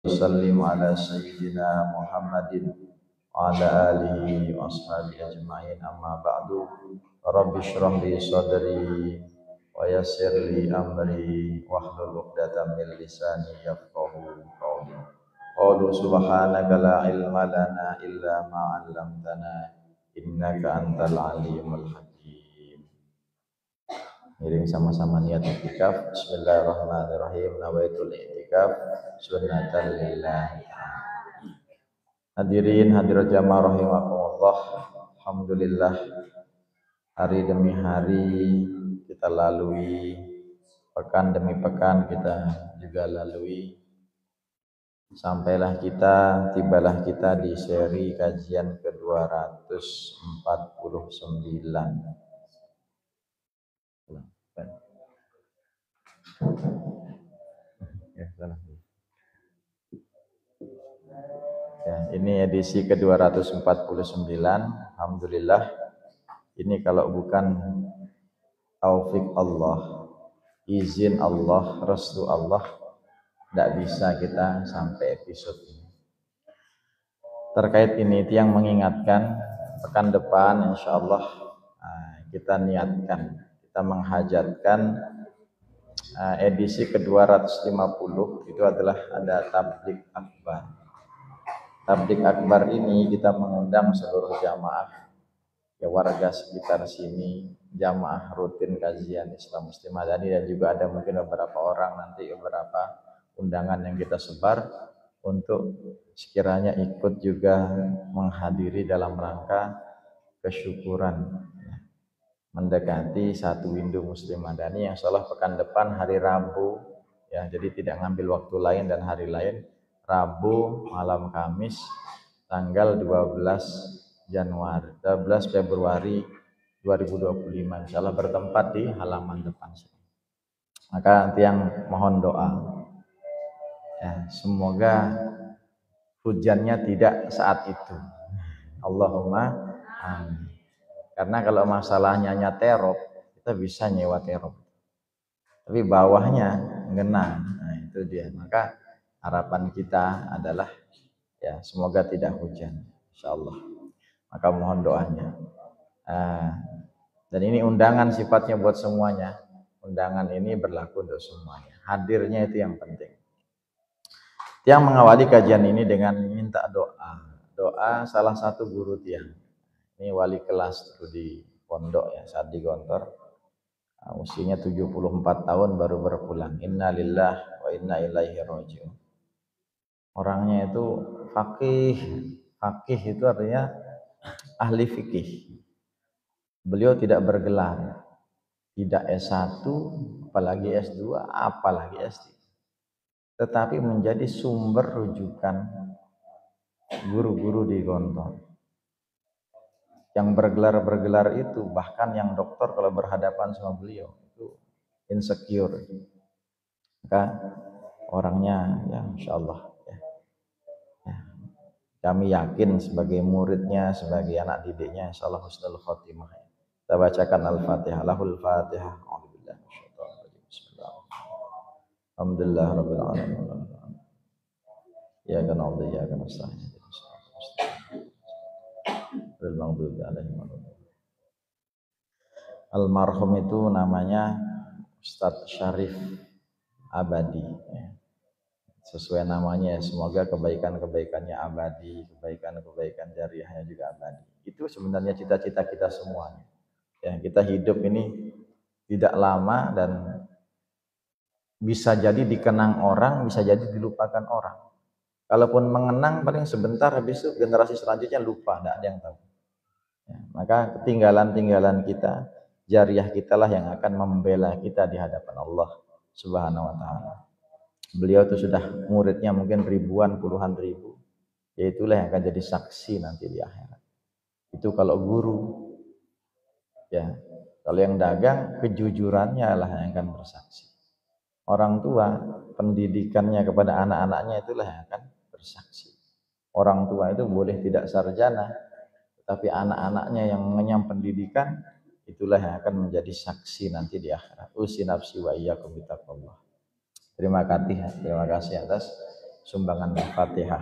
وسلم على سيدنا محمد وعلى آله وأصحابه أجمعين أما بعد رب اشرح لي صدري ويسر لي أمري واحلل عقدة من لساني يفقهوا قولي قالوا سبحانك لا علم لنا إلا ما علمتنا إنك أنت العليم الحكيم. Iring sama-sama niat i'tikaf. Bismillahirrahmanirrahim. Nawaitul i'tikaf sunnatan lillah. Hadirin hadirat jamaah rahimakumullah. Alhamdulillah, hari demi hari kita lalui, pekan demi pekan kita juga lalui. Tibalah kita di seri kajian ke-249. Ya, ini edisi ke-249. Alhamdulillah. Ini kalau bukan taufik Allah, izin Allah, restu Allah, tidak bisa kita sampai episode ini. Terkait ini yang mengingatkan pekan depan insyaallah kita niatkan, kita menghajatkan edisi ke-250 itu adalah ada tablik akbar. Tablik akbar ini kita mengundang seluruh jamaah, ya warga sekitar sini, jamaah rutin kajian Islam Muslim Madani, dan juga ada mungkin beberapa orang nanti, beberapa undangan yang kita sebar untuk sekiranya ikut juga menghadiri dalam rangka kesyukuran mendekati satu windu Muslim Madani yang insyaallah pekan depan hari Rabu, ya, jadi tidak ngambil waktu lain dan hari lain, Rabu malam Kamis tanggal 12 Februari 2025 insyaallah bertempat di halaman depan sini. Maka nanti yang mohon doa, ya, semoga hujannya tidak saat itu. Allahumma amin. Karena kalau masalahnya terop, kita bisa nyewa terop, tapi bawahnya genang. Nah, itu dia. Maka harapan kita adalah, ya, semoga tidak hujan insyaallah. Maka mohon doanya. Dan ini undangan sifatnya buat semuanya. Undangan ini berlaku untuk semuanya. Hadirnya itu yang penting. Yang mengawali kajian ini dengan minta doa. Doa salah satu guru Tiang. Ini wali kelas di pondok, ya, saat di Gontor. Usianya 74 tahun baru berpulang. Inna lillah wa inna ilaihi raji'un. Orangnya itu faqih. Faqih itu artinya ahli fikih. Beliau tidak bergelar, tidak S1, apalagi S2, apalagi S3. Tetapi menjadi sumber rujukan guru-guru di Gontor. Yang bergelar itu, bahkan yang dokter kalau berhadapan sama beliau itu insecure. Maka orangnya, ya, insyaallah, ya. Kami yakin sebagai muridnya, sebagai anak didiknya, insyaallah husnul khotimah. Kita bacakan Al-Fatihah. Lahul Fatihah. Alhamdulillah rabbil alamin. Ya kan Allah, ya kan nasta'in. Almarhum itu namanya Ustadz Syarif Abadi, ya. Sesuai namanya, semoga kebaikan-kebaikannya abadi, kebaikan-kebaikan jariahnya juga abadi. Itu sebenarnya cita-cita kita semuanya. Ya, kita hidup ini tidak lama dan bisa jadi dikenang orang, bisa jadi dilupakan orang. Kalaupun mengenang paling sebentar, habis itu generasi selanjutnya lupa, tidak ada yang tahu. Ya, maka ketinggalan-tinggalan kita, jariah kita lah yang akan membela kita di hadapan Allah Subhanahu wa taala. Beliau itu sudah muridnya mungkin ribuan, puluhan ribu. Ya, itulah yang akan jadi saksi nanti di akhirat. Itu kalau guru. Ya, kalau yang dagang, kejujurannya lah yang akan bersaksi. Orang tua, pendidikannya kepada anak-anaknya itulah yang akan bersaksi. Orang tua itu boleh tidak sarjana, tapi anak-anaknya yang mengenyam pendidikan, itulah yang akan menjadi saksi nanti di akhirat. Usi nafsi wa iyyakum bittaqwallah. Terima kasih atas sumbangan Fatihah.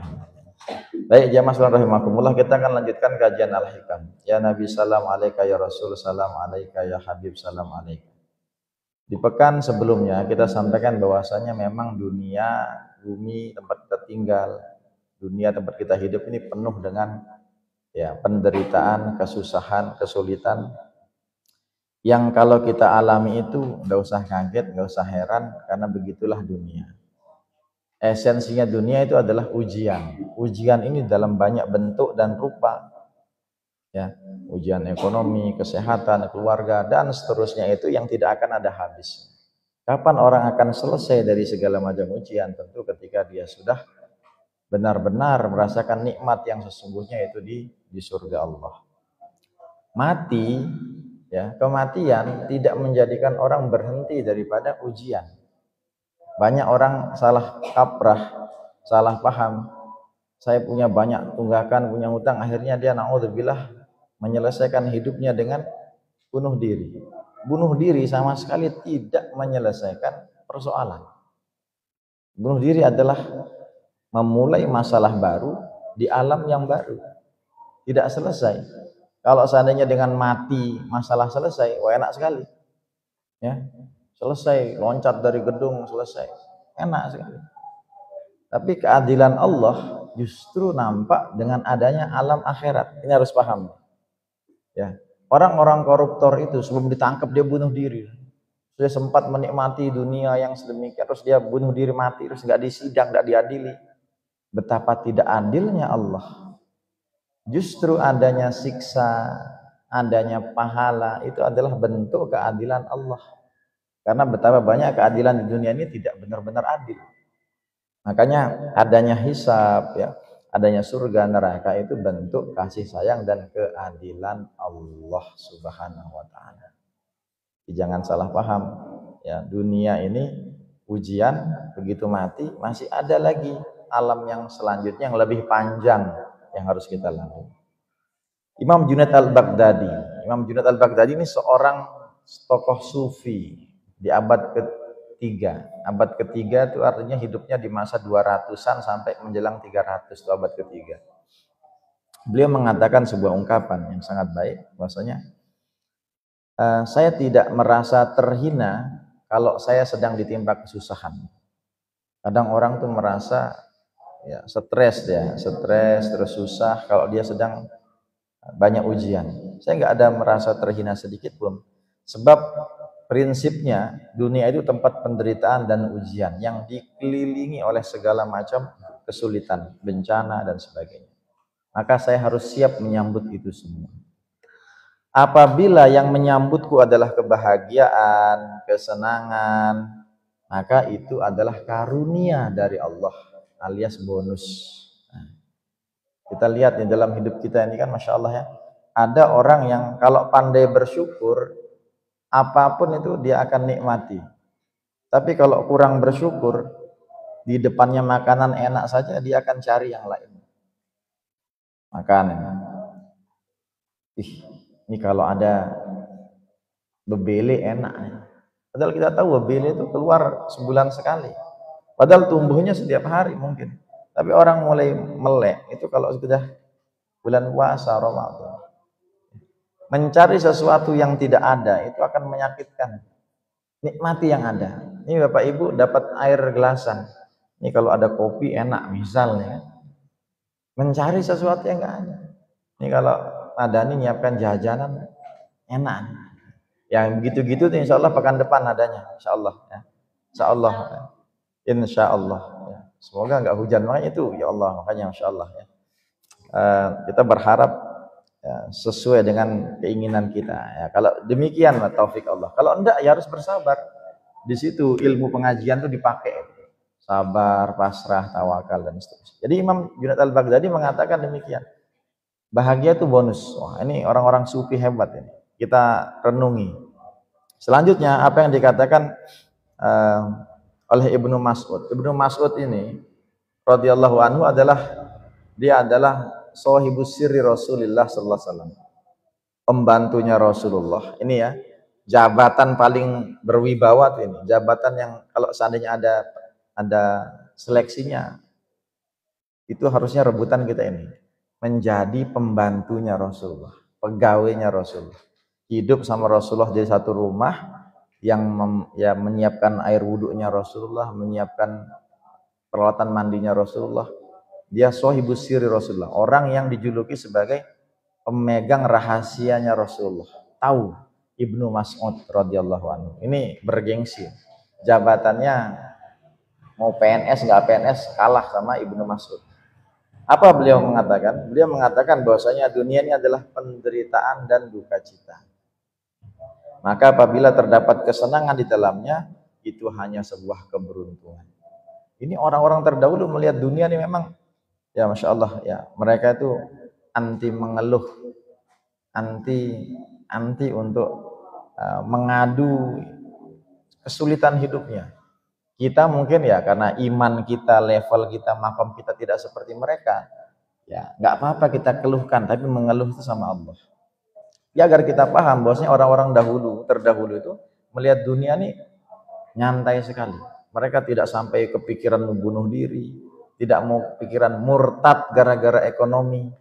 Baik jamaah sekalian rahimakumullah, kita akan lanjutkan kajian Al-Hikam. Ya Nabi salam alaika, ya Rasul salam alaika, ya Habib salam alaika. Di pekan sebelumnya kita sampaikan bahwasanya memang dunia, bumi tempat kita tinggal, dunia tempat kita hidup ini penuh dengan ya penderitaan, kesusahan, kesulitan yang kalau kita alami itu nggak usah kaget, nggak usah heran, karena begitulah dunia. Esensinya dunia itu adalah ujian. Ujian ini dalam banyak bentuk dan rupa. Ya, ujian ekonomi, kesehatan, keluarga, dan seterusnya itu yang tidak akan ada habis. Kapan orang akan selesai dari segala macam ujian? Tentu ketika dia sudah benar-benar merasakan nikmat yang sesungguhnya itu di surga Allah. Mati, ya, kematian tidak menjadikan orang berhenti daripada ujian. Banyak orang salah kaprah, salah paham. Saya punya banyak tunggakan, punya hutang, akhirnya dia naudzubillah menyelesaikan hidupnya dengan bunuh diri. Bunuh diri sama sekali tidak menyelesaikan persoalan. Bunuh diri adalah memulai masalah baru di alam yang baru. Tidak selesai. Kalau seandainya dengan mati masalah selesai, wah enak sekali. Ya. Selesai, loncat dari gedung, selesai. Enak sekali. Tapi keadilan Allah justru nampak dengan adanya alam akhirat. Ini harus paham. Ya. Orang-orang koruptor itu sebelum ditangkap dia bunuh diri. Dia sempat menikmati dunia yang sedemikian, terus dia bunuh diri mati, terus nggak disidang, nggak diadili. Betapa tidak adilnya Allah. Justru adanya siksa, adanya pahala itu adalah bentuk keadilan Allah. Karena betapa banyak keadilan di dunia ini tidak benar-benar adil. Makanya adanya hisab, ya, adanya surga neraka itu bentuk kasih sayang dan keadilan Allah Subhanahu wa taala. Jangan salah paham, ya, dunia ini ujian, begitu mati masih ada lagi alam yang selanjutnya yang lebih panjang yang harus kita lalui. Imam Junaid al-Baghdadi. Imam Junaid al-Baghdadi ini seorang tokoh sufi di abad ketiga. Abad ketiga itu artinya hidupnya di masa 200-an sampai menjelang 300 itu abad ketiga. Beliau mengatakan sebuah ungkapan yang sangat baik, bahwasanya saya tidak merasa terhina kalau saya sedang ditimpa kesusahan. Kadang orang tuh merasa ya stres terus susah kalau dia sedang banyak ujian. Saya nggak ada merasa terhina sedikit pun, sebab prinsipnya dunia itu tempat penderitaan dan ujian yang dikelilingi oleh segala macam kesulitan, bencana dan sebagainya. Maka saya harus siap menyambut itu semua. Apabila yang menyambutku adalah kebahagiaan, kesenangan, maka itu adalah karunia dari Allah alias bonus. Nah, kita lihat di dalam hidup kita ini kan Masya Allah ya, ada orang yang kalau pandai bersyukur, apapun itu dia akan nikmati. Tapi kalau kurang bersyukur, di depannya makanan enak saja dia akan cari yang lain. Makanan. Ini kalau ada bebele enak. Padahal kita tahu bebele itu keluar sebulan sekali. Padahal tumbuhnya setiap hari mungkin. Tapi orang mulai melek itu kalau sudah bulan puasa Ramadan. Mencari sesuatu yang tidak ada itu akan menyakitkan. Nikmati yang ada. Ini Bapak Ibu dapat air gelasan. Ini kalau ada kopi enak misalnya. Mencari sesuatu yang enggak ada. Ini kalau ada nih nyiapkan jajanan enak. Yang gitu-gitu insya Allah pekan depan adanya. Insya Allah. Ya. Insya Allah. Ya. Insya Allah. Ya. Semoga enggak hujan. Makanya itu ya Allah. Makanya insya Allah. Ya. Kita berharap ya, sesuai dengan keinginan kita. Ya, kalau demikian taufik Allah. Kalau enggak ya harus bersabar. Di situ ilmu pengajian itu dipakai. Sabar, pasrah, tawakal dan seterusnya. Jadi Imam Junaid al-Baghdadi mengatakan demikian. Bahagia itu bonus. Wah, ini orang-orang sufi hebat ini. Kita renungi. Selanjutnya apa yang dikatakan oleh Ibnu Mas'ud. Ibnu Mas'ud ini radhiyallahu anhu dia adalah sahibus sirri Rasulullah sallallahu alaihi wasallam. Pembantunya Rasulullah. Ini ya, jabatan paling berwibawa tuh ini. Jabatan yang kalau seandainya ada seleksinya Itu harusnya rebutan kita ini. Menjadi pembantunya Rasulullah, pegawainya Rasulullah. Hidup sama Rasulullah di satu rumah, yang menyiapkan air wudhunya Rasulullah, menyiapkan peralatan mandinya Rasulullah. Dia sohibus siri Rasulullah, orang yang dijuluki sebagai pemegang rahasianya Rasulullah. Tahu Ibnu Mas'ud radhiyallahu anhu. Ini bergengsi. Jabatannya mau PNS nggak PNS kalah sama Ibnu Mas'ud. Apa beliau mengatakan? Beliau mengatakan bahwasanya dunia ini adalah penderitaan dan duka cita. Maka apabila terdapat kesenangan di dalamnya, itu hanya sebuah keberuntungan. Ini orang-orang terdahulu melihat dunia ini memang, ya Masya Allah, ya mereka itu anti mengeluh, anti untuk mengadu kesulitan hidupnya. Kita mungkin ya karena iman kita, level kita, makom kita tidak seperti mereka, ya nggak apa-apa kita keluhkan, tapi mengeluh itu sama Allah. Ya agar kita paham bahwasanya orang-orang terdahulu itu melihat dunia ini nyantai sekali. Mereka tidak sampai kepikiran membunuh diri, tidak mau pikiran murtad gara-gara ekonomi,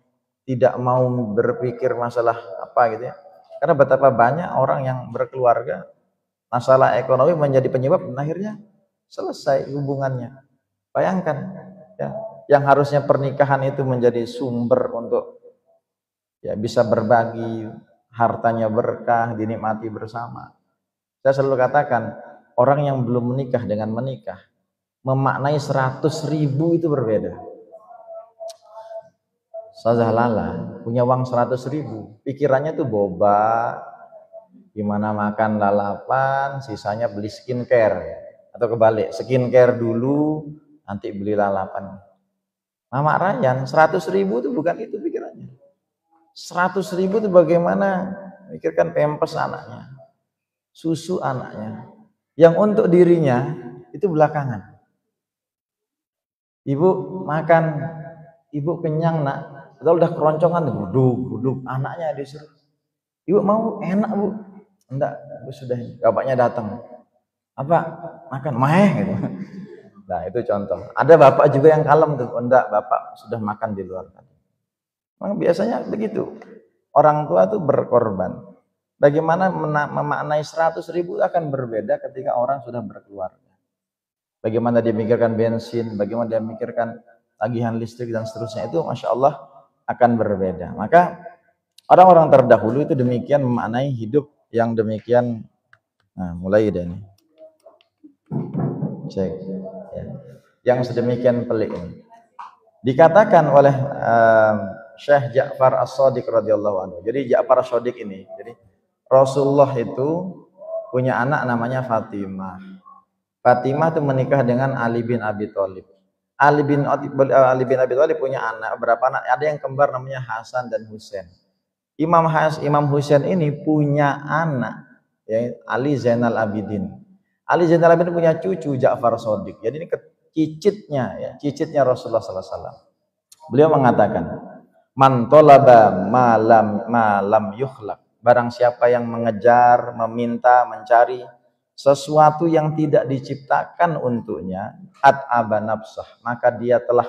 tidak mau berpikir masalah apa gitu ya. Karena betapa banyak orang yang berkeluarga, masalah ekonomi menjadi penyebab dan akhirnya selesai hubungannya. Bayangkan ya, yang harusnya pernikahan itu menjadi sumber untuk ya bisa berbagi, hartanya berkah, dinikmati bersama. Saya selalu katakan, orang yang belum menikah dengan menikah memaknai 100.000 itu berbeda. Ustazah Lala punya uang 100.000, pikirannya tuh boba, gimana makan lalapan, sisanya beli skincare. Atau kebalik, skincare dulu, nanti beli lalapan. Mama Ryan, 100.000 itu bukan itu pikirannya. 100.000 itu bagaimana mikirkan pampers anaknya, susu anaknya. Yang untuk dirinya itu belakangan. Ibu makan, ibu kenyang nak, atau udah keroncongan, duduk, anaknya disuruh. Ibu mau enak bu? Enggak, bu sudah, bapaknya datang. Apa? Makan, gitu. Nah itu contoh. Ada bapak juga yang kalem tuh, enggak, bapak sudah makan di luar. Memang biasanya begitu. Orang tua tuh berkorban. Bagaimana memaknai 100.000 akan berbeda ketika orang sudah berkeluarga. Bagaimana dia mikirkan bensin, bagaimana dia mikirkan tagihan listrik dan seterusnya, itu Masya Allah akan berbeda. Maka orang-orang terdahulu itu demikian memaknai hidup yang demikian. Nah mulai deh nih. Cek ya. Yang sedemikian pelik ini dikatakan oleh Syekh Ja'far As-Shadiq radhiyallahu anhu. Jadi Ja'far As-Shadiq ini, jadi Rasulullah itu punya anak namanya Fatimah. Fatimah itu menikah dengan Ali bin Abi Thalib. Ali bin Abi Thalib punya anak, berapa anak? Ada yang kembar namanya Hasan dan Husain. Imam Husain ini punya anak ya, Ali Zainal Abidin. Ali Zainal Abidin punya cucu Ja'far Shadiq. Jadi ini cicitnya Rasulullah SAW. Beliau mengatakan, man tolaba malam yukhlaq. Barang siapa yang mengejar, meminta, mencari sesuatu yang tidak diciptakan untuknya, at'aba nafsah, maka dia telah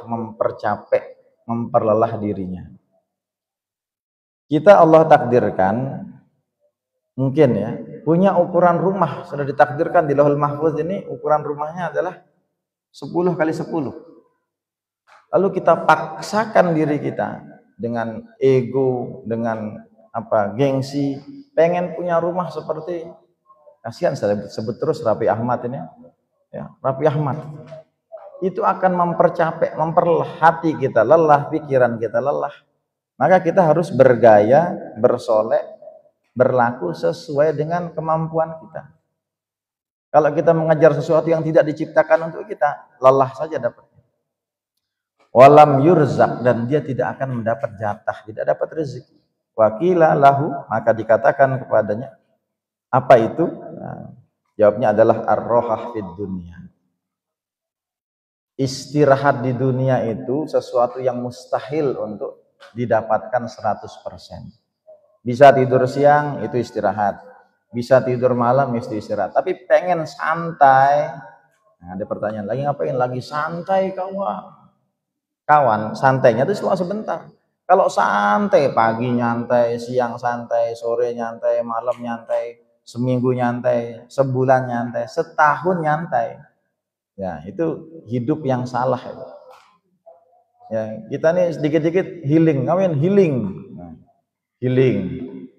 memperlelah dirinya. Kita Allah takdirkan, mungkin ya, punya ukuran rumah, sudah ditakdirkan di Lauhul Mahfuz ini, ukuran rumahnya adalah 10 kali 10. Lalu kita paksakan diri kita dengan ego, dengan gengsi, pengen punya rumah seperti, kasihan saya sebut terus Raffi Ahmad ini ya, Raffi Ahmad itu akan memperlelah hati kita lelah, pikiran kita lelah. Maka kita harus bergaya, bersolek, berlaku sesuai dengan kemampuan kita. Kalau kita mengejar sesuatu yang tidak diciptakan untuk kita, lelah saja dapatnya. Walam yurzak, dan dia tidak akan mendapat jatah, tidak dapat rezeki. Wakila lahu, maka dikatakan kepadanya, apa itu? Nah, jawabnya adalah ar-rohah fid dunya. Istirahat di dunia itu sesuatu yang mustahil untuk didapatkan 100%. Bisa tidur siang itu istirahat, bisa tidur malam itu istirahat. Tapi pengen santai, nah, ada pertanyaan lagi, ngapain lagi santai kawan? kawan, santainya itu cuma sebentar. Kalau santai, pagi nyantai, siang santai, sore nyantai, malam nyantai, seminggu nyantai, sebulan nyantai, setahun nyantai. Ya, itu hidup yang salah. Ya, kita nih sedikit-sedikit healing, ngapain healing? Nah, healing.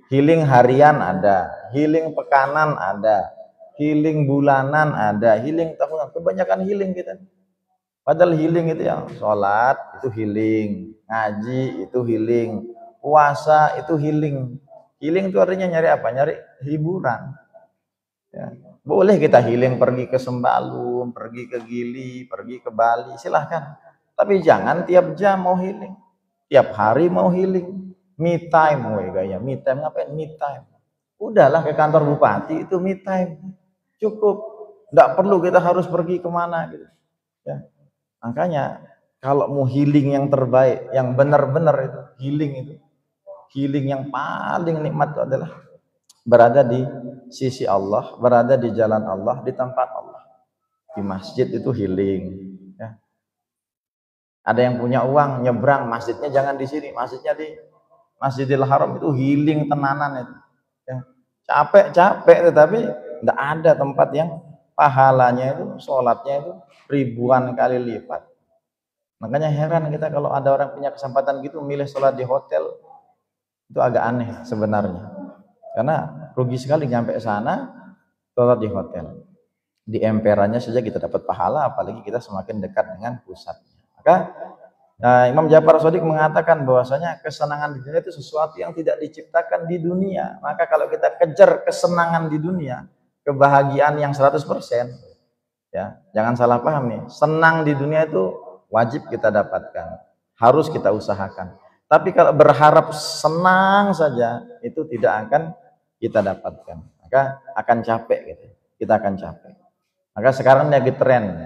Healing harian ada, healing pekanan ada, healing bulanan ada, healing tahunan. Kebanyakan healing kita. Padahal healing itu yang sholat itu healing, ngaji itu healing, puasa itu healing. Healing itu artinya nyari apa? Nyari hiburan. Ya. Boleh kita healing pergi ke Sembalun, pergi ke Gili, pergi ke Bali, silahkan. Tapi jangan tiap jam mau healing, tiap hari mau healing. Me time, woi gaya me time, ngapain me time? Udahlah ke kantor bupati itu me time, cukup. Nggak perlu kita harus pergi kemana gitu. Ya. Makanya kalau mau healing yang terbaik, yang benar-benar itu healing yang paling nikmat itu adalah berada di sisi Allah, berada di jalan Allah, di tempat Allah. Di masjid itu healing. Ya. Ada yang punya uang nyebrang, masjidnya jangan di sini, masjidnya di Masjidil Haram itu healing tenanan itu. Ya. Capek tetapi tidak ada tempat yang pahalanya itu, sholatnya itu ribuan kali lipat. Makanya heran kita kalau ada orang punya kesempatan gitu milih sholat di hotel, itu agak aneh sebenarnya. Karena rugi sekali nyampe sana sholat di hotel. Di emperannya saja kita dapat pahala, apalagi kita semakin dekat dengan pusatnya. Maka Imam Ja'far Shadiq mengatakan bahwasanya kesenangan di dunia itu sesuatu yang tidak diciptakan di dunia. Maka kalau kita kejar kesenangan di dunia, kebahagiaan yang 100%, ya, jangan salah paham nih. Senang di dunia itu wajib kita dapatkan, harus kita usahakan. Tapi kalau berharap senang saja itu tidak akan kita dapatkan. Maka akan capek gitu. Kita akan capek. Maka sekarang lagi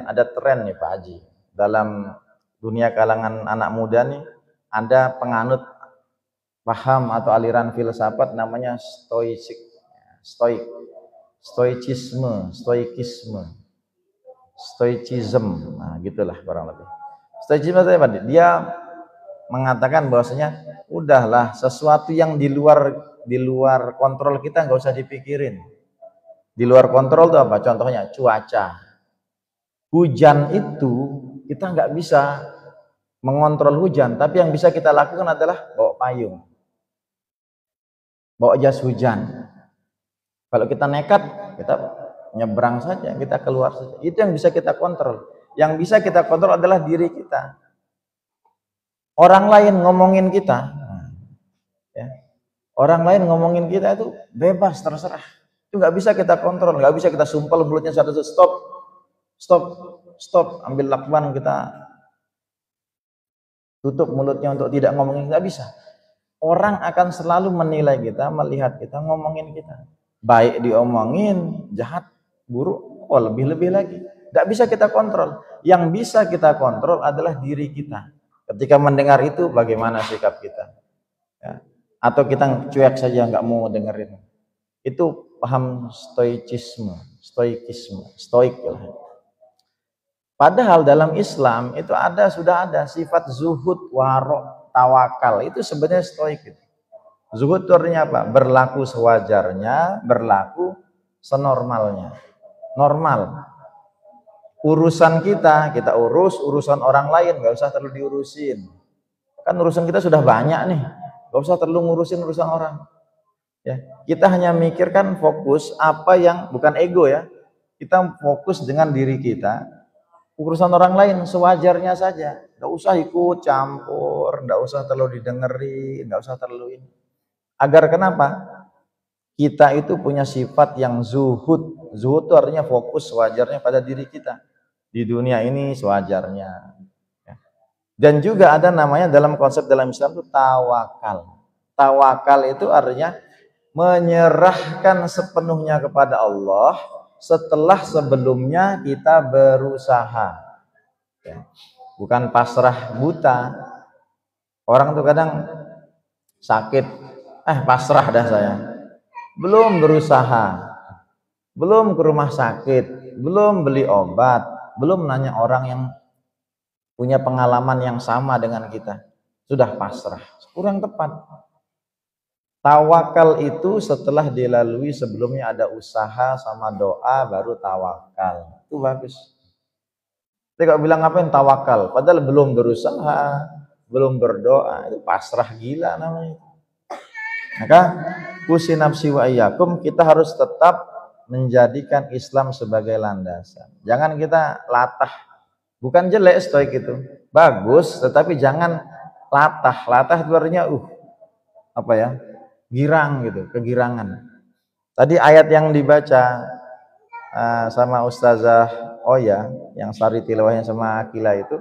ada tren nih Pak Haji. Dalam dunia kalangan anak muda nih ada penganut paham atau aliran filsafat namanya stoicism. Nah, gitulah kurang lebih. Stoicism itu apa? Dia mengatakan bahwasanya udahlah sesuatu yang di luar kontrol kita nggak usah dipikirin. Di luar kontrol itu apa? Contohnya cuaca. Hujan itu kita nggak bisa mengontrol hujan, tapi yang bisa kita lakukan adalah bawa payung, bawa jas hujan. Kalau kita nekat, kita nyebrang saja, kita keluar saja. Itu yang bisa kita kontrol. Yang bisa kita kontrol adalah diri kita. Orang lain ngomongin kita, ya. Orang lain ngomongin kita itu bebas, terserah. Itu nggak bisa kita kontrol, nggak bisa kita sumpel mulutnya satu stop, ambil lakban kita tutup mulutnya untuk tidak ngomongin, nggak bisa. Orang akan selalu menilai kita, melihat kita, ngomongin kita. Baik diomongin, jahat, buruk, lebih-lebih lagi. Nggak bisa kita kontrol. Yang bisa kita kontrol adalah diri kita. Ketika mendengar itu, bagaimana sikap kita? Ya. Atau kita cuek saja, nggak mau dengerin. Itu paham stoik lah. Padahal dalam Islam itu sudah ada sifat zuhud, warok, tawakal. Itu sebenarnya stoik. Zuhud itu artinya apa? Berlaku sewajarnya, berlaku senormalnya. Normal. Urusan kita urus, urusan orang lain nggak usah terlalu diurusin. Kan urusan kita sudah banyak nih, nggak usah terlalu ngurusin urusan orang. Ya, kita hanya mikirkan fokus apa yang bukan ego ya. Kita fokus dengan diri kita. Urusan orang lain sewajarnya saja, nggak usah ikut campur, nggak usah terlalu didengerin, nggak usah terlalu ini. Agar kenapa? Kita itu punya sifat yang zuhud. Zuhud itu artinya fokus sewajarnya pada diri kita. Di dunia ini sewajarnya. Dan juga ada namanya dalam konsep dalam Islam itu tawakal. Tawakal itu artinya menyerahkan sepenuhnya kepada Allah setelah sebelumnya kita berusaha. Ya. Bukan pasrah buta. Orang tuh kadang sakit, pasrah dah saya. Belum berusaha, belum ke rumah sakit, belum beli obat, belum nanya orang yang punya pengalaman yang sama dengan kita, sudah pasrah. Kurang tepat. Tawakal itu setelah dilalui, sebelumnya ada usaha sama doa baru tawakal. Itu bagus. Tapi kalau bilang ngapain tawakal, padahal belum berusaha, belum berdoa, itu pasrah gila namanya. Maka kusi nafsi wa iyyakum, kita harus tetap menjadikan Islam sebagai landasan. Jangan kita latah. Bukan jelek stoik itu, bagus, tetapi jangan latah. Latah itu artinya apa ya? Girang gitu, kegirangan. Tadi ayat yang dibaca sama Ustazah Oya, yang sari tilawahnya sama Akila itu,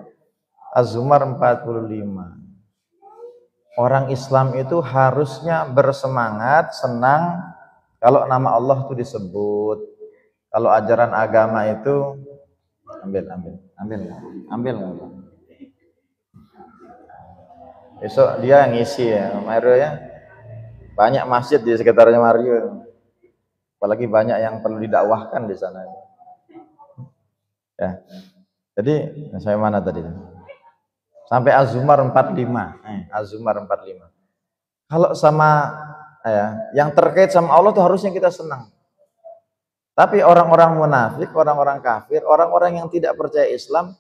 Az-Zumar 45. Orang Islam itu harusnya bersemangat, senang kalau nama Allah itu disebut. Kalau ajaran agama itu ambil. Besok dia yang ngisi ya, Mario ya. Banyak masjid di sekitarnya Mario. Apalagi banyak yang perlu didakwahkan di sana. Ya. Jadi saya mana tadi? Sampai Az-Zumar 45. Az-Zumar 45. Kalau sama yang terkait sama Allah tuh harusnya kita senang. Tapi orang-orang munafik, orang-orang kafir, orang-orang yang tidak percaya Islam,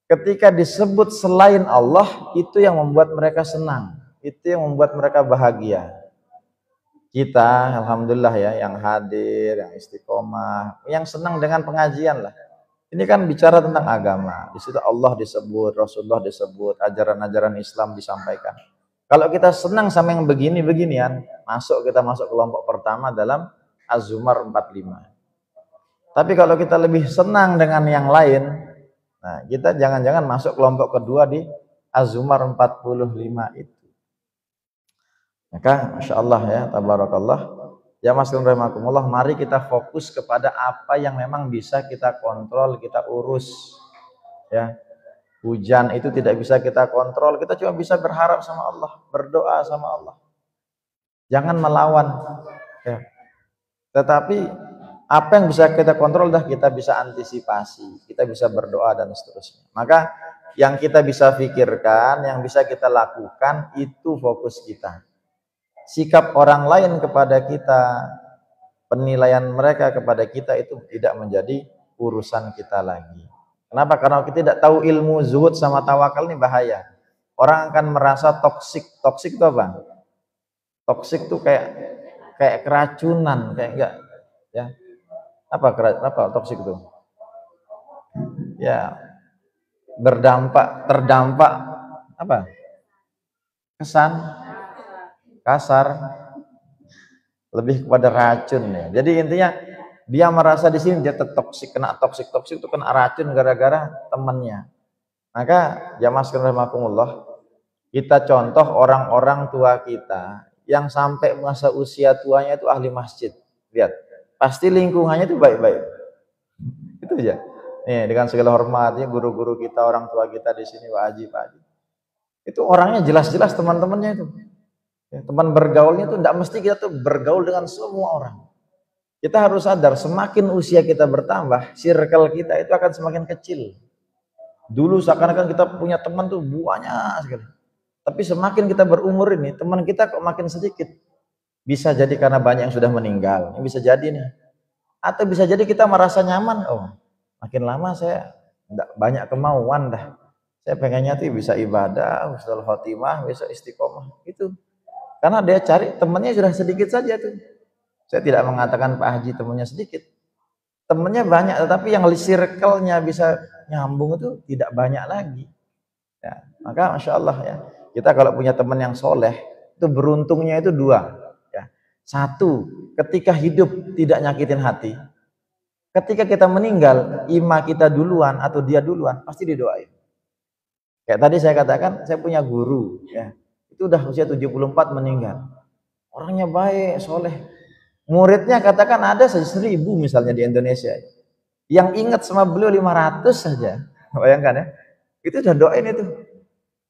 ketika disebut selain Allah, itu yang membuat mereka senang. Itu yang membuat mereka bahagia. Kita alhamdulillah ya, yang hadir, yang istiqomah, yang senang dengan pengajian lah. Ini kan bicara tentang agama. Di situ Allah disebut, Rasulullah disebut, ajaran-ajaran Islam disampaikan. Kalau kita senang sama yang begini-beginian, kita masuk kelompok pertama dalam Az-Zumar 45. Tapi kalau kita lebih senang dengan yang lain, nah kita jangan-jangan masuk kelompok kedua di Az-Zumar 45 itu. Maka Masya Allah ya, tabarakallah. Ya mas rahimakumullah, mari kita fokus kepada apa yang memang bisa kita kontrol, kita urus. Ya, hujan itu tidak bisa kita kontrol, kita cuma bisa berharap sama Allah, berdoa sama Allah. Jangan melawan. Ya. Tetapi apa yang bisa kita kontrol dah kita bisa antisipasi, kita bisa berdoa dan seterusnya. Maka yang kita bisa pikirkan, yang bisa kita lakukan itu fokus kita. Sikap orang lain kepada kita, penilaian mereka kepada kita itu tidak menjadi urusan kita lagi. Kenapa? Karena kita tidak tahu ilmu zuhud sama tawakal ini bahaya. Orang akan merasa toksik. Toksik itu apa? Toksik itu kayak keracunan, kayak enggak ya. Apa toksik itu? Ya, terdampak apa? Kesan kasar, lebih kepada racun ya. Jadi intinya dia merasa di sini dia toksik, kena toksik itu kena racun gara-gara temannya. Maka jamaah sekalian rahimakumullah, kita contoh orang-orang tua kita yang sampai masa usia tuanya itu ahli masjid. Lihat, pasti lingkungannya itu baik-baik. Itu aja. Nih, dengan segala hormatnya guru-guru kita, orang tua kita di sini, Pak Haji. Itu orangnya jelas-jelas teman-temannya itu. Ya, teman bergaulnya itu tidak mesti kita tuh bergaul dengan semua orang. Kita harus sadar, semakin usia kita bertambah, circle kita itu akan semakin kecil. Dulu seakan-akan kita punya teman tuh banyak sekali. Tapi semakin kita berumur ini, teman kita kok makin sedikit. Bisa jadi karena banyak yang sudah meninggal. Ini bisa jadi nih. Atau bisa jadi kita merasa nyaman. Makin lama saya tidak banyak kemauan dah. Saya pengennya tuh bisa ibadah, husnul khotimah, besok istiqomah. Itu. Karena dia cari temannya sudah sedikit saja tuh. Saya tidak mengatakan Pak Haji temannya sedikit. Temannya banyak, tetapi yang circle-nya bisa nyambung itu tidak banyak lagi. Ya, maka Masya Allah ya, kita kalau punya teman yang soleh, itu beruntungnya itu dua. Ya. Satu, ketika hidup tidak nyakitin hati. Ketika kita meninggal, ima kita duluan atau dia duluan, pasti didoain. Kayak tadi saya katakan, saya punya guru. Ya. Itu udah usia 74 meninggal. Orangnya baik, soleh. Muridnya katakan ada 1.000 misalnya di Indonesia. Yang ingat sama beliau 500 saja. Bayangkan ya. Itu udah doain itu.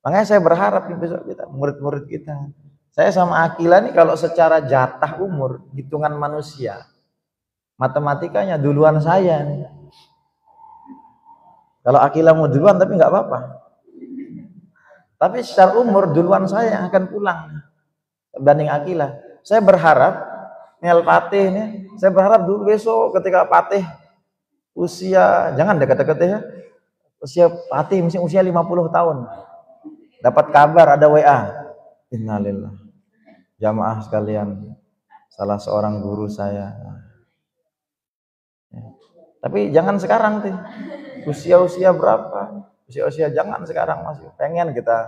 Makanya saya berharap nih besok kita, murid-murid kita. Saya sama Akila nih kalau secara jatah umur, hitungan manusia. Matematikanya duluan saya nih. Kalau Akila mau duluan tapi nggak apa-apa. Tapi secara umur duluan saya yang akan pulang banding Akilah. Saya berharap Niel Patih ini, saya berharap dulu besok ketika Patih usia, jangan deket-deket ya, usia Patih mungkin usia 50 tahun. Dapat kabar ada WA. Innalillah. Jamaah sekalian, salah seorang guru saya. Tapi jangan sekarang tuh. Usia-usia berapa? Usia-usia jangan sekarang, masih pengen kita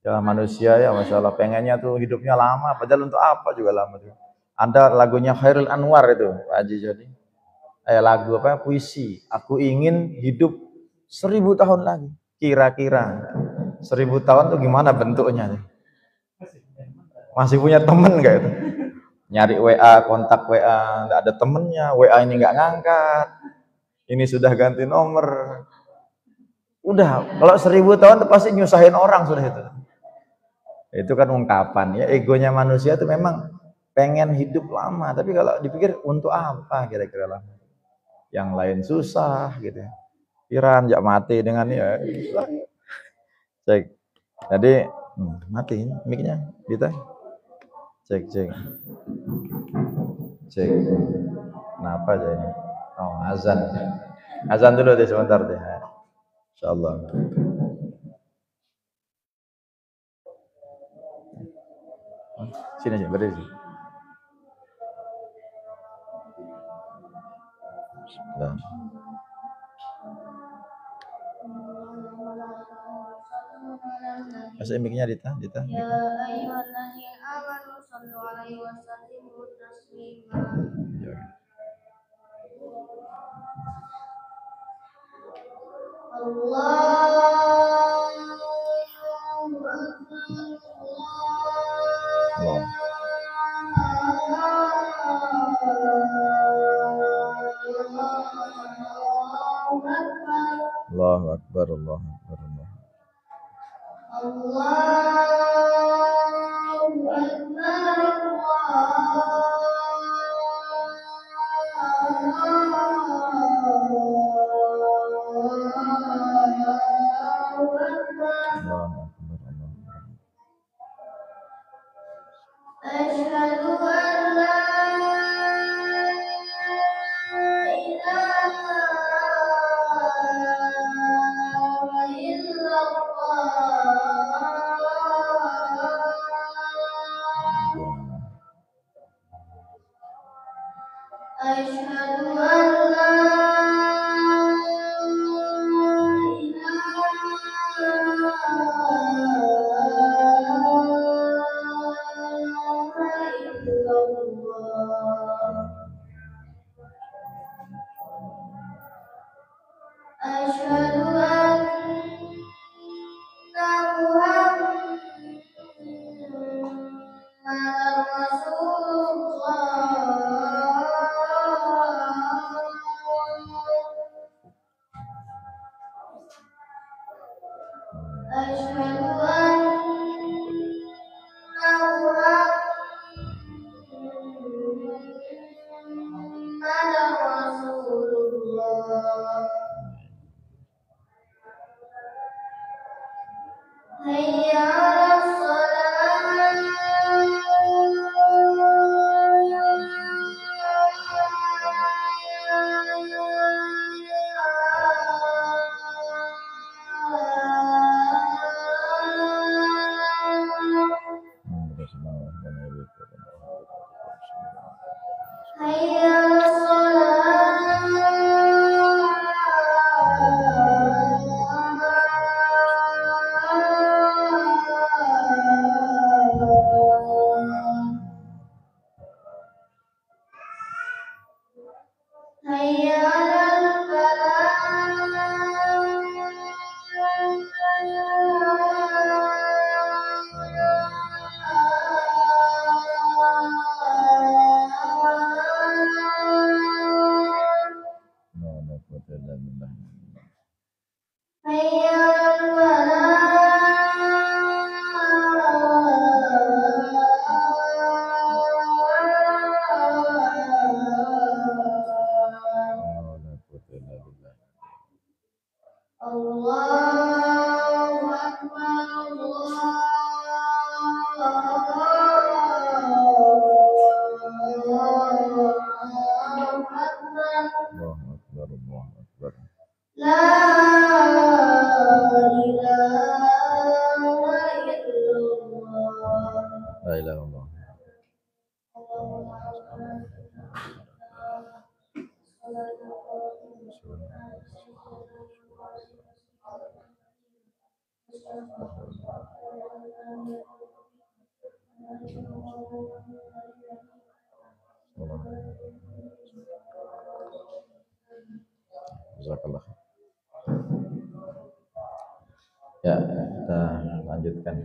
ya manusia ya Masya Allah pengennya tuh hidupnya lama, padahal untuk apa juga lama tuh. Ada lagunya Khairul Anwar itu Pak Haji, jadi lagu apa, puisi, aku ingin hidup 1000 tahun lagi. Kira-kira 1000 tahun tuh gimana bentuknya? Masih punya temen gak itu? Nyari WA, kontak WA, nggak ada temennya, WA ini nggak ngangkat, ini sudah ganti nomor. Udah, kalau 1000 tahun tuh pasti nyusahin orang sudah itu. Itu kan ungkapan ya, egonya manusia itu memang pengen hidup lama, tapi kalau dipikir untuk apa kira-kira lama? Yang lain susah gitu ya. Iran jak mati dengan ya. Cek. Jadi mati mic-nya kita. Cek. Kenapa aja ini? Oh, azan. Azan dulu deh sebentar deh. Insyaallah. Sini aja, berdiri. Nah. Masih mic-nya Dita. Ya ayyuhallazina amanu shallu alaihi wa sallimu taslima. Allahu Akbar, Allahu Akbar, Allahu La ilaha illallah. Jazakallah. Ya, kita lanjutkan.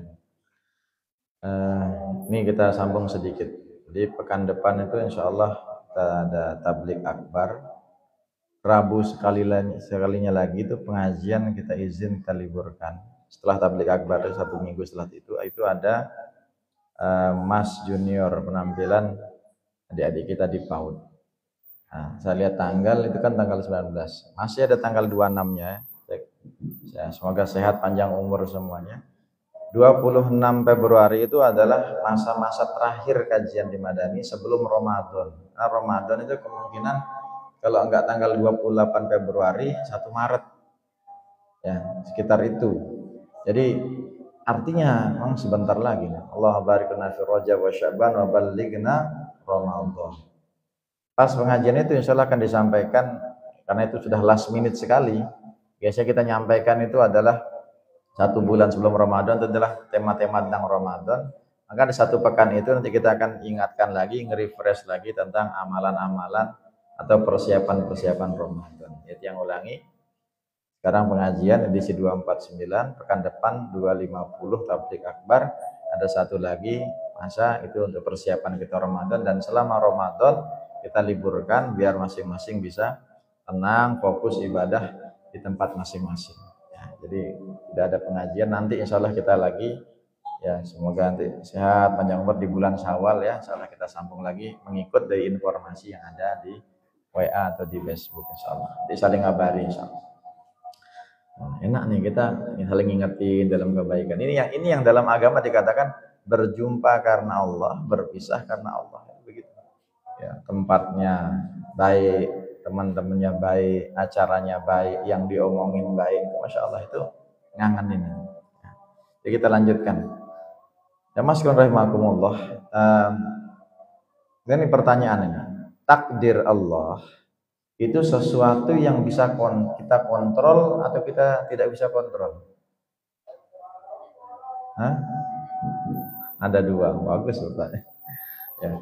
Ini kita sambung sedikit. Jadi pekan depan itu insya Allah kita ada tablik akbar. Rabu sekalinya lagi itu pengajian kita izin kita liburkan. Setelah tablik akbar 1 minggu setelah itu ada Mas Junior penampilan adik-adik kita di PAUD. Nah, saya lihat tanggal itu kan tanggal 19. Masih ada tanggal 26-nya. Semoga sehat panjang umur semuanya. 26 Februari itu adalah masa-masa terakhir kajian di Madani sebelum Ramadan. Nah, Ramadan itu kemungkinan kalau enggak tanggal 28 Februari, 1 Maret. Ya, sekitar itu. Jadi artinya memang sebentar lagi. Allah barikna fi Rajab wa Sya'ban wa ballighna Ramadan. Pas pengajian itu insya Allah akan disampaikan, karena itu sudah last minute sekali. Biasanya kita nyampaikan itu adalah 1 bulan sebelum Ramadan, itu adalah tema-tema tentang Ramadan. Maka di 1 pekan itu nanti kita akan ingatkan lagi, nge-refresh lagi tentang amalan-amalan atau persiapan-persiapan Ramadan. Itu yang ulangi. Sekarang pengajian edisi 249, pekan depan 250 tablik akbar. Ada 1 lagi masa itu untuk persiapan kita Ramadan, dan selama Ramadan kita liburkan biar masing-masing bisa tenang, fokus ibadah di tempat masing-masing. Ya, jadi tidak ada pengajian. Nanti insya Allah kita lagi, ya semoga nanti sehat panjang umur di bulan Syawal ya. Insya Allah kita sambung lagi mengikut dari informasi yang ada di WA atau di Facebook insya Allah. Nanti saling ngabari insya Allah. Nah, enak nih kita saling ngingetin dalam kebaikan. Ini yang dalam agama dikatakan berjumpa karena Allah, berpisah karena Allah. Begitu. Ya, tempatnya baik, teman-temannya baik, acaranya baik, yang diomongin baik, masya Allah itu ngangenin. Jadi kita lanjutkan. Ya Mas rahimakumullah. Ini pertanyaan ini. Takdir Allah itu sesuatu yang bisa kita kontrol atau kita tidak bisa kontrol? Hah? Ada 2, bagus pertanyaan. Ya.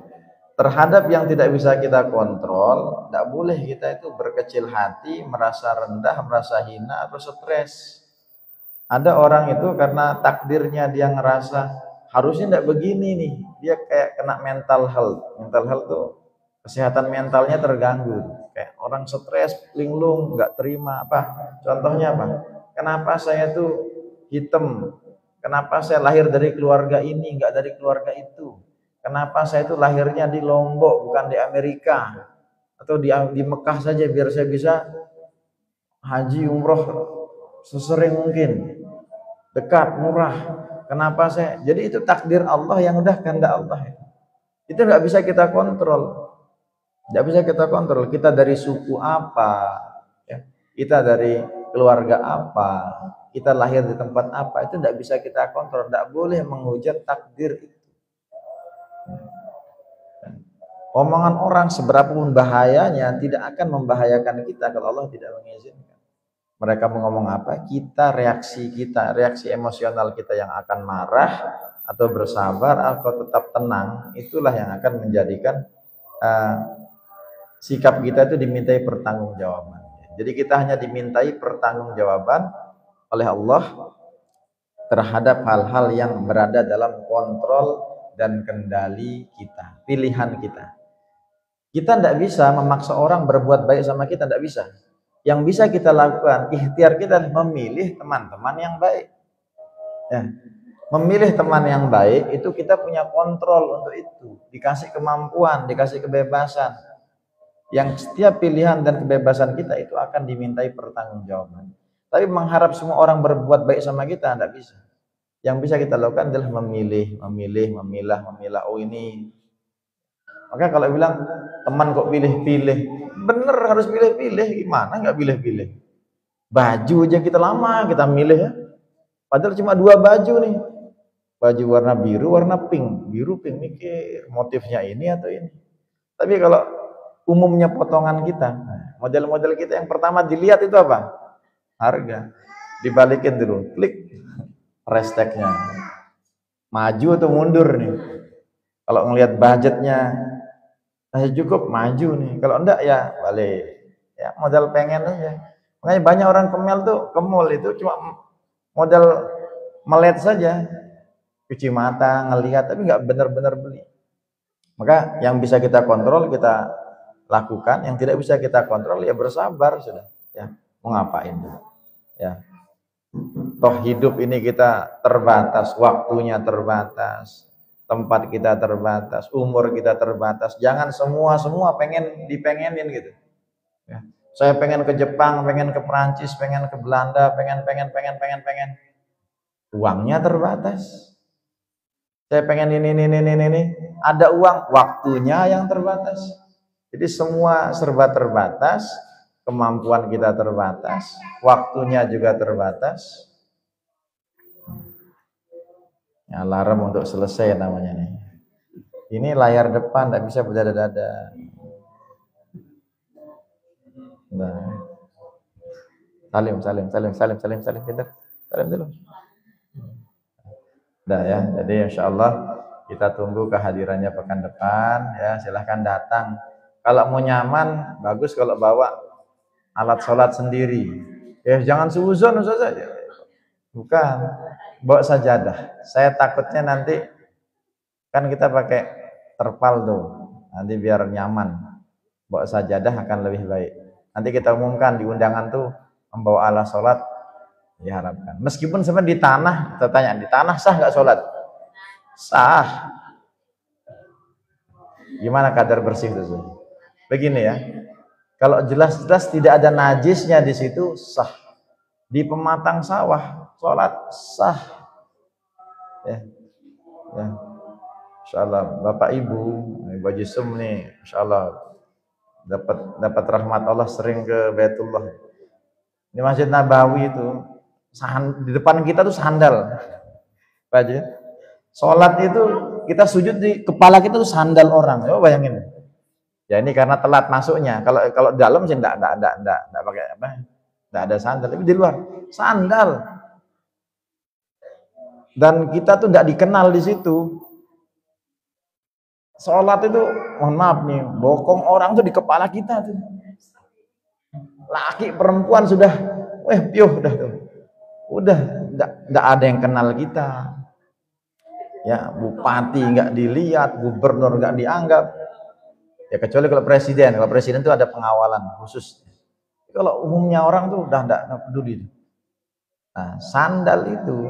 Terhadap yang tidak bisa kita kontrol, tidak boleh kita itu berkecil hati, merasa rendah, merasa hina, atau stres. Ada orang itu karena takdirnya dia ngerasa harusnya tidak begini nih, dia kayak kena mental health. Mental health tuh kesehatan mentalnya terganggu. Kayak orang stres, linglung, nggak terima apa. Contohnya apa? Kenapa saya tuh hitam? Kenapa saya lahir dari keluarga ini, nggak dari keluarga itu? Kenapa saya itu lahirnya di Lombok bukan di Amerika atau di Mekah saja biar saya bisa haji umroh sesering mungkin, dekat, murah. Kenapa saya? Jadi itu takdir Allah yang udah kehendak Allah. Itu nggak bisa kita kontrol. Nggak bisa kita kontrol. Kita dari suku apa? Ya. Kita dari keluarga apa? Kita lahir di tempat apa? Itu nggak bisa kita kontrol. Nggak boleh menghujat takdir itu. Omongan orang seberapapun bahayanya tidak akan membahayakan kita kalau Allah tidak mengizinkan. Mereka mau ngomong apa, reaksi emosional kita yang akan marah atau bersabar atau tetap tenang, itulah yang akan menjadikan sikap kita itu dimintai pertanggungjawaban. Jadi kita hanya dimintai pertanggungjawaban oleh Allah terhadap hal-hal yang berada dalam kontrol dan kendali kita, pilihan kita. Kita tidak bisa memaksa orang berbuat baik sama kita, tidak bisa. Yang bisa kita lakukan, ikhtiar kita memilih teman-teman yang baik. Ya. Memilih teman yang baik itu kita punya kontrol untuk itu, dikasih kemampuan, dikasih kebebasan. Yang setiap pilihan dan kebebasan kita itu akan dimintai pertanggungjawaban. Tapi mengharap semua orang berbuat baik sama kita tidak bisa. Yang bisa kita lakukan adalah memilah. Oh ini. Maka kalau bilang teman kok pilih-pilih, bener harus pilih-pilih. Gimana nggak pilih-pilih? Baju aja kita lama kita milih ya. Padahal cuma 2 baju nih. baju warna biru, warna pink, biru pink, mikir motifnya ini atau ini. Tapi kalau umumnya potongan kita, model-model kita yang pertama dilihat itu apa? Harga. Dibalikin dulu, klik price tag-nya. Maju atau mundur nih? Kalau ngelihat budgetnya masih cukup, maju nih. Kalau enggak ya balik. Ya modal pengen aja. Makanya banyak orang ke mall itu cuma modal melihat saja, cuci mata, ngelihat, tapi nggak benar-benar beli. Maka yang bisa kita kontrol kita lakukan, yang tidak bisa kita kontrol ya bersabar sudah. Ya mau ngapain? Ya, toh hidup ini kita terbatas, waktunya terbatas, tempat kita terbatas, umur kita terbatas. Jangan semua pengen dipengenin gitu. Ya. Saya pengen ke Jepang, pengen ke Perancis, pengen ke Belanda, pengen. Uangnya terbatas. Saya pengen ini. Ada uang, waktunya yang terbatas. Jadi semua serba terbatas, kemampuan kita terbatas, waktunya juga terbatas. Ya, alarm untuk selesai namanya nih. Ini layar depan, tidak bisa berdada-dada. Nah. Salim, pintar. Salim dulu. Nah ya, jadi insya Allah kita tunggu kehadirannya pekan depan ya, silahkan datang. Kalau mau nyaman, bagus kalau bawa alat sholat sendiri. Ya jangan suuzon saja. Bukan, bawa sajadah. Saya takutnya nanti kan kita pakai terpal tuh, nanti biar nyaman. Bawa sajadah akan lebih baik. Nanti kita umumkan di undangan tuh membawa alat sholat diharapkan. Meskipun sebenarnya di tanah, kita tanya di tanah sah nggak sholat? Sah. Gimana kadar bersih itu? Begini ya, kalau jelas-jelas tidak ada najisnya di situ sah. Di pematang sawah sholat sah. Ya. Insya Allah Bapak Ibu, Baju Sum nih, Insya Allah dapat rahmat Allah sering ke Baitullah. Di Masjid Nabawi itu di depan kita tuh sandal. Pak Haji, sholat itu kita sujud di kepala kita tuh sandal orang. Coba bayangin. Ya ini karena telat masuknya. Kalau dalam sih enggak pakai apa? Enggak ada sandal, tapi di luar sandal. Dan kita tuh enggak dikenal di situ. Sholat itu, mohon maaf nih, bokong orang tuh di kepala kita tuh. Laki perempuan sudah, piuh dah tuh. Udah enggak ada yang kenal kita. Ya, bupati enggak dilihat, gubernur enggak dianggap. Ya kecuali kalau presiden itu ada pengawalan khusus. Kalau umumnya orang tuh udah enggak peduli. Nah, sandal itu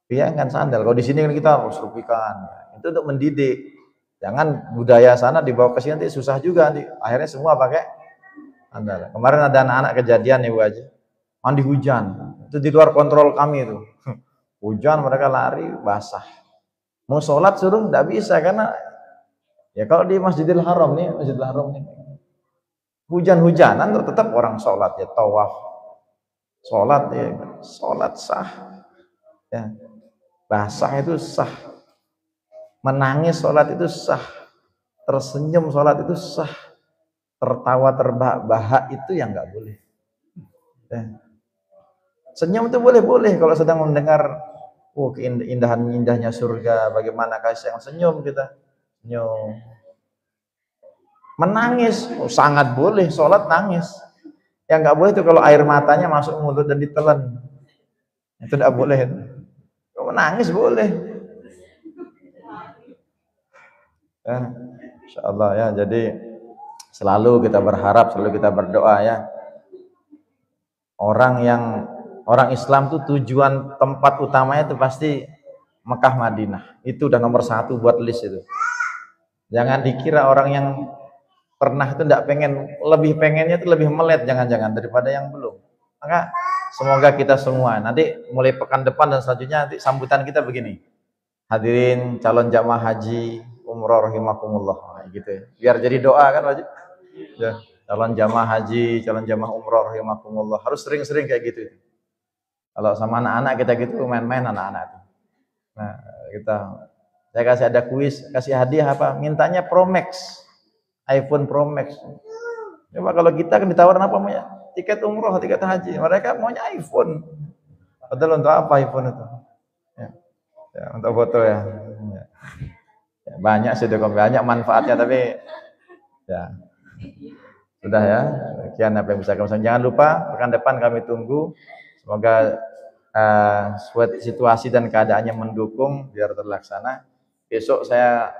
bayangkan sandal. Kalau di sini kan kita harus rupikan. Itu untuk mendidik. Jangan budaya sana dibawa ke sini nanti susah juga nanti. Akhirnya semua pakai sandal. Kemarin ada anak-anak kejadian nih Bu Haji. Mandi hujan. Itu di luar kontrol kami itu. Hujan mereka lari basah. Mau sholat suruh enggak bisa karena ya kalau di Masjidil Haram nih, hujan-hujanan tetap orang sholat ya, tawaf. Sholat sah. Ya. Basah itu sah. Menangis sholat itu sah. Tersenyum sholat itu sah. Tertawa terbahak itu yang nggak boleh. Ya. Senyum itu boleh kalau sedang mendengar indahnya surga, bagaimana kasih yang senyum kita. Senyum. Menangis sangat boleh, sholat nangis. Yang nggak boleh itu kalau air matanya masuk mulut dan ditelan. Itu tidak boleh. Menangis boleh. Ya, insya Allah ya. Jadi selalu kita berharap, selalu kita berdoa ya. Orang Islam tuh tujuan tempat utamanya itu pasti Mekah Madinah. Itu udah nomor 1 buat list itu. Jangan dikira orang yang pernah itu enggak lebih pengennya itu lebih melet jangan-jangan daripada yang belum. Maka semoga kita semua nanti mulai pekan depan dan selanjutnya nanti sambutan kita begini. Hadirin calon jamaah haji umroh rahimakumullah gitu ya. Biar jadi doa kan wajib. Ya, calon jamaah haji, calon jamaah umroh rahimakumullah. Harus sering-sering kayak gitu. Kalau sama anak-anak kita gitu main-main anak-anak itu. Nah, saya kasih ada kuis, kasih hadiah apa? Mintanya Pro Max, iPhone Pro Max. Coba kalau kita kan ditawarin apa maunya? Tiket umroh, tiket haji. Mereka maunya iPhone. Padahal untuk apa iPhone itu? Ya, ya, untuk foto ya. Ya. Ya, banyak sih banyak manfaatnya, tapi ya sudah ya. Sekian apa yang bisa kami sampaikan. Jangan lupa pekan depan kami tunggu. Semoga situasi dan keadaannya mendukung biar terlaksana. Besok saya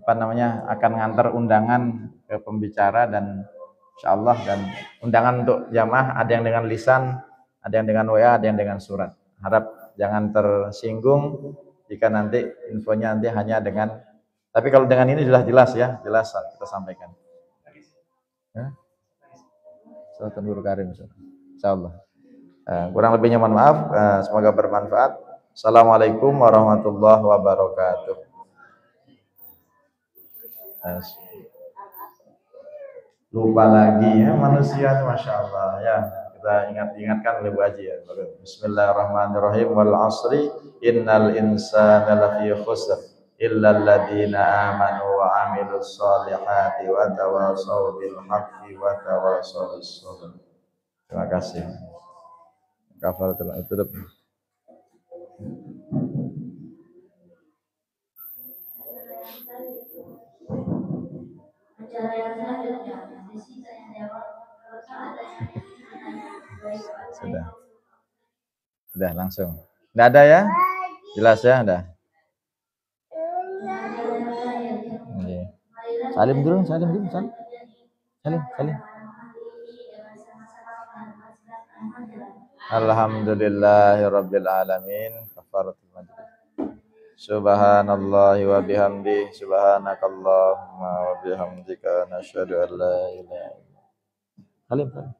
akan ngantar undangan ke pembicara dan insyaallah, dan undangan untuk jamaah ada yang dengan lisan, ada yang dengan WA, ada yang dengan surat. Harap jangan tersinggung jika nanti infonya nanti hanya dengan, tapi kalau dengan ini sudah jelas ya, jelas kita sampaikan. Ya. Salatul Nurul Karim insyaallah. Kurang lebihnya mohon maaf, semoga bermanfaat. Assalamualaikum warahmatullahi wabarakatuh. Lupa lagi ya manusia, masya Allah ya, kita ingatkan oleh Bu Haji ya. Bismillahirrahmanirrahim. Wal asri innal insana lafi khusr illa alladziina amanu wa amilus solihati wa tawassaw bil haqqi wa tawassaw bis sabr. Terima kasih. Kafaratul tutup. Sudah langsung. Enggak ada ya? Jelas ya, udah. Salim dulu, salim. Alhamdulillahirabbil alamin. Kafaratul majlis. Subhanallah wa bihamdi, subhanakallahumma wa bihamdika, nasyhadu an la ilaha illa anta.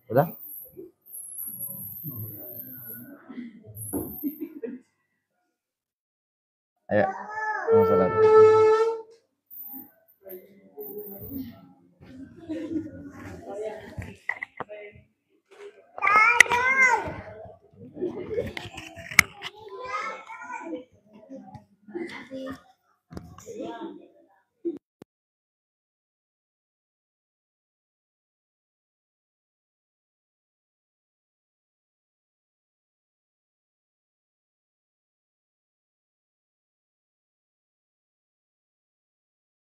Udah? Ayo. Salam.